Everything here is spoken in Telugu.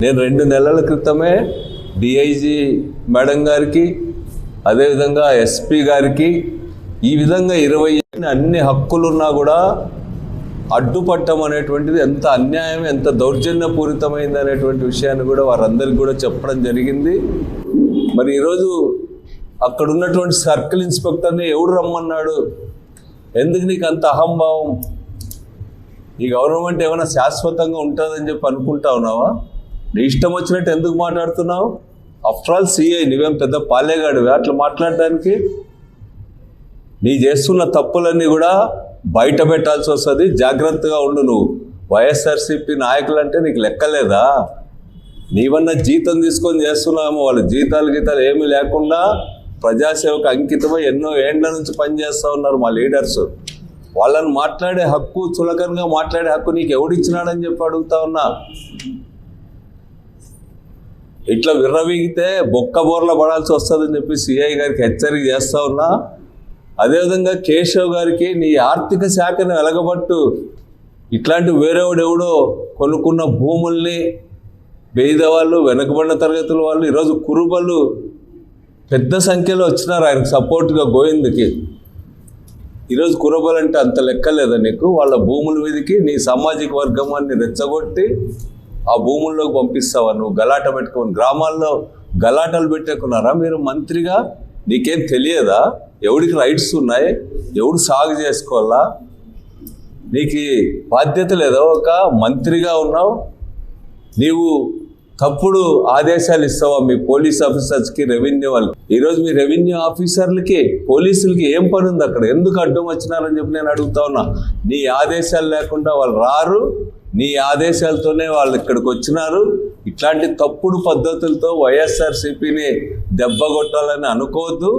నేను 2 నెలల క్రితమే డిఐజీ మేడం గారికి అదేవిధంగా ఎస్పీ గారికి ఈ విధంగా 20 అన్ని హక్కులున్నా కూడా అడ్డుపట్టం అనేటువంటిది ఎంత అన్యాయం, ఎంత దౌర్జన్యపూరితమైంది అనేటువంటి విషయాన్ని కూడా వారందరికీ కూడా చెప్పడం జరిగింది. మరి ఈరోజు అక్కడ ఉన్నటువంటి సర్కిల్ ఇన్స్పెక్టర్ని ఎవడు రమ్మన్నాడు? ఎందుకు నీకు అంత అహంభావం? ఈ గవర్నమెంట్ ఏమైనా శాశ్వతంగా ఉంటుందని చెప్పి అనుకుంటా ఉన్నావా? నీ ఇష్టం వచ్చినట్టు ఎందుకు మాట్లాడుతున్నావు? ఆఫ్టర్ ఆల్ సిఐ, నువ్వేం పెద్ద పాలేగాడివే అట్లా మాట్లాడడానికి? నీ చేస్తున్న తప్పులన్నీ కూడా బయట పెట్టాల్సి వస్తుంది. జాగ్రత్తగా ఉండు. నువ్వు వైఎస్ఆర్సీపీ నాయకులంటే నీకు లెక్కలేదా? నీవన్నా జీతం తీసుకొని చేస్తున్నామో, వాళ్ళ జీతాలు ఏమీ లేకుండా ప్రజాసేవకు అంకితమై ఎన్నో ఏండ్ల నుంచి పనిచేస్తూ ఉన్నారు మా లీడర్స్. వాళ్ళని మాట్లాడే హక్కు, చులకనగా మాట్లాడే హక్కు నీకు ఎవడిచ్చినాడని చెప్పి అడుగుతా ఉన్నా. ఇట్లా విర్రవీగితే బొక్కబోర్ల పడాల్సి వస్తుందని చెప్పి సిఐ గారికి హెచ్చరిక చేస్తూ ఉన్నా. అదేవిధంగా కేశవ్ గారికి నీ ఆర్థిక శాఖను వెలగబట్టు. ఇట్లాంటి వేరేవాడెవడో కొనుక్కున్న భూముల్ని పేదవాళ్ళు, వెనకబడిన తరగతుల వాళ్ళు, ఈరోజు కురుబలు పెద్ద సంఖ్యలో వచ్చినారు ఆయనకు సపోర్ట్గా గోవింద్కి. ఈరోజు కురుబలు అంటే అంత లెక్కలేదా నీకు? వాళ్ళ భూముల మీదకి నీ సామాజిక వర్గమాన్ని రెచ్చగొట్టి ఆ భూముల్లోకి పంపిస్తావా? నువ్వు గలాట పెట్టుకోని గ్రామాల్లో గలాటలు పెట్టేకున్నారా మీరు మంత్రిగా? నీకేం తెలియదా? ఎవడికి రైట్స్ ఉన్నాయి? ఎవడు సాగు చేసుకోవాలా? నీకు బాధ్యత లేదా? ఒక మంత్రిగా ఉన్నావు, నీవు తప్పుడు ఆదేశాలు ఇస్తావా మీ పోలీస్ ఆఫీసర్స్కి, రెవెన్యూ వాళ్ళకి? ఈరోజు మీ రెవెన్యూ ఆఫీసర్లకి, పోలీసులకి ఏం పని ఉంది అక్కడ? ఎందుకు అడ్డం వచ్చినారని చెప్పి నేను అడుగుతా ఉన్నా. నీ ఆదేశాలు లేకుండా వాళ్ళు రారు, నీ ఆదేశాలతోనే వాళ్ళు ఇక్కడికి వచ్చినారు. ఇట్లాంటి తప్పుడు పద్ధతులతో వైఎస్ఆర్సీపీని దెబ్బ కొట్టాలని అనుకోవద్దు.